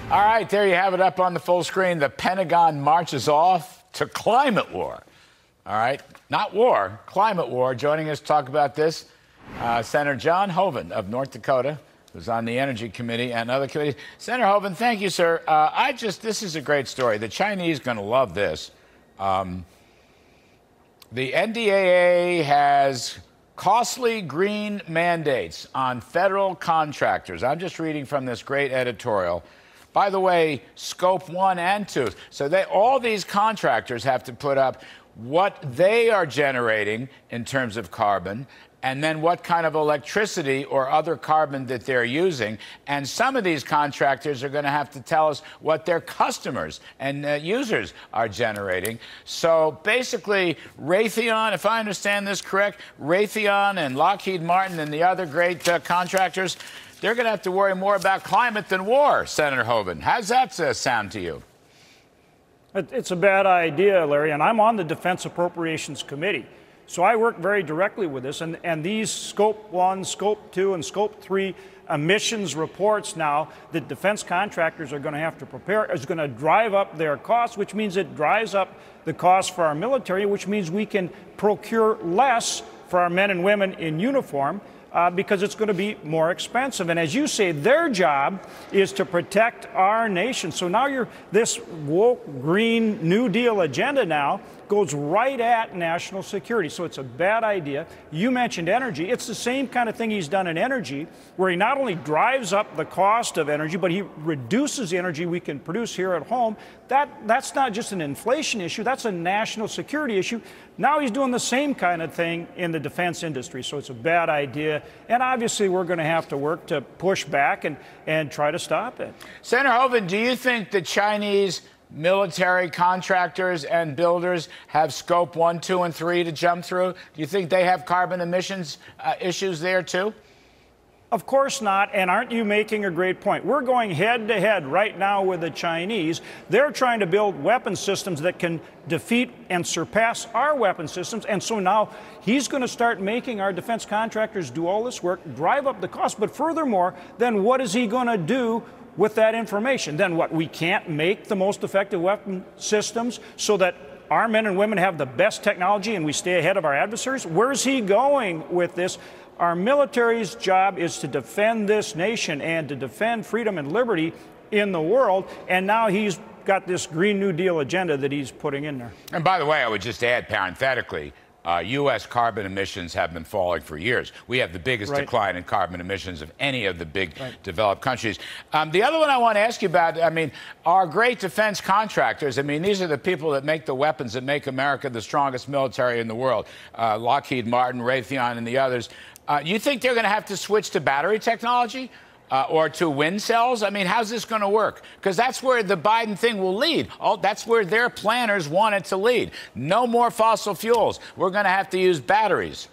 All right, there you have it up on the full screen. The Pentagon marches off to climate war. All right, not war, climate war. Joining us to talk about this, Senator John Hoeven of North Dakota, who's on the Energy Committee and other committees. Senator Hoeven, thank you, sir. This is a great story. The Chinese are going to love this. The NDAA has costly green mandates on federal contractors. I'm just reading from this great editorial. By the way, scope 1 and 2. So all these contractors have to put up what they are generating in terms of carbon, and then what kind of electricity or other carbon that they're using. And some of these contractors are going to have to tell us what their customers and users are generating. So basically, Raytheon, if I understand this correct, Raytheon and Lockheed Martin and the other great contractors, they're going to have to worry more about climate than war, Senator Hoeven. How's that sound to you? It's a bad idea, Larry, and I'm on the Defense Appropriations Committee. So I work very directly with this, and these Scope 1, Scope 2, and Scope 3 emissions reports now that defense contractors are going to have to prepare is going to drive up their costs, which means it drives up the cost for our military, which means we can procure less for our men and women in uniform. Because it's going to be more expensive. And as you say, their job is to protect our nation. So now this woke Green New Deal agenda now goes right at national security. So it's a bad idea. You mentioned energy. It's the same kind of thing he's done in energy, where he not only drives up the cost of energy, but he reduces the energy we can produce here at home. That's not just an inflation issue. That's a national security issue. Now he's doing the same kind of thing in the defense industry. So it's a bad idea. And obviously, we're going to have to work to push back and try to stop it. Senator Hoeven, do you think the Chinese military contractors and builders have scope 1, 2, and 3 to jump through? Do you think they have carbon emissions issues there, too? Of course not, and aren't you making a great point? We're going head-to-head right now with the Chinese. They're trying to build weapon systems that can defeat and surpass our weapon systems, and so now he's going to start making our defense contractors do all this work, drive up the cost, but furthermore, then what is he going to do with that information? Then what, we can't make the most effective weapon systems so that our men and women have the best technology and we stay ahead of our adversaries? Where's he going with this? Our military's job is to defend this nation and to defend freedom and liberty in the world, and now he's got this Green New Deal agenda that he's putting in there. And by the way, I would just add parenthetically, U.S. carbon emissions have been falling for years. We have the biggest decline in carbon emissions of any of the big developed countries. The other one I want to ask you about, I mean, our great defense contractors, I mean, these are the people that make the weapons that make America the strongest military in the world. Lockheed Martin, Raytheon, and the others. You think they're going to have to switch to battery technology? Or to wind cells? I mean, how's this going to work? Because that's where the Biden thing will lead. That's where their planners want it to lead. No more fossil fuels. We're going to have to use batteries.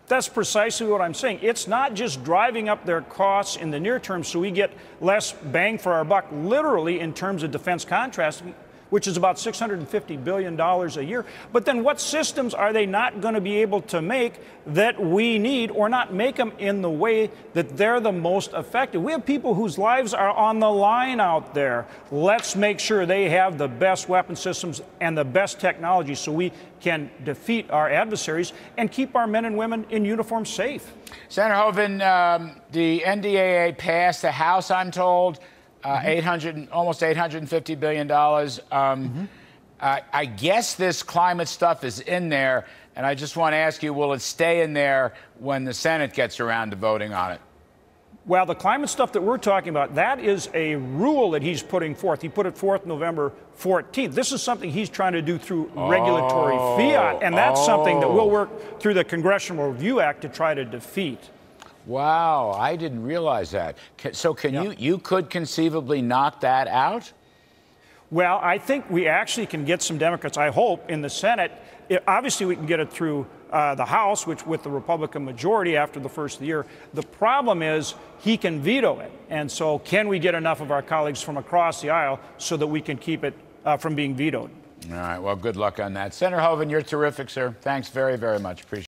That's precisely what I'm saying. It's not just driving up their costs in the near term so we get less bang for our buck, literally in terms of defense contracts, which is about $650 billion a year. But then what systems are they not going to be able to make that we need, or not make them in the way that they're the most effective? We have people whose lives are on the line out there. Let's make sure they have the best weapon systems and the best technology so we can defeat our adversaries and keep our men and women in uniform safe. Senator Hoeven, the NDAA passed the House, I'm told, almost $850 billion. I guess this climate stuff is in there, and I just want to ask you, will it stay in there when the Senate gets around to voting on it? Well, the climate stuff that we're talking about, that is a rule that he's putting forth. He put it forth November 14th. This is something he's trying to do through regulatory fiat, and that's something that we'll work through the Congressional Review Act to try to defeat. Wow, I didn't realize that. So you could conceivably knock that out? Well, I think we actually can get some Democrats, I hope, in the Senate. Obviously, we can get it through the House, which with the Republican majority after the first of the year. The problem is he can veto it. And so can we get enough of our colleagues from across the aisle so that we can keep it from being vetoed? All right, well, good luck on that. Senator Hoeven, you're terrific, sir. Thanks very, very much. Appreciate it.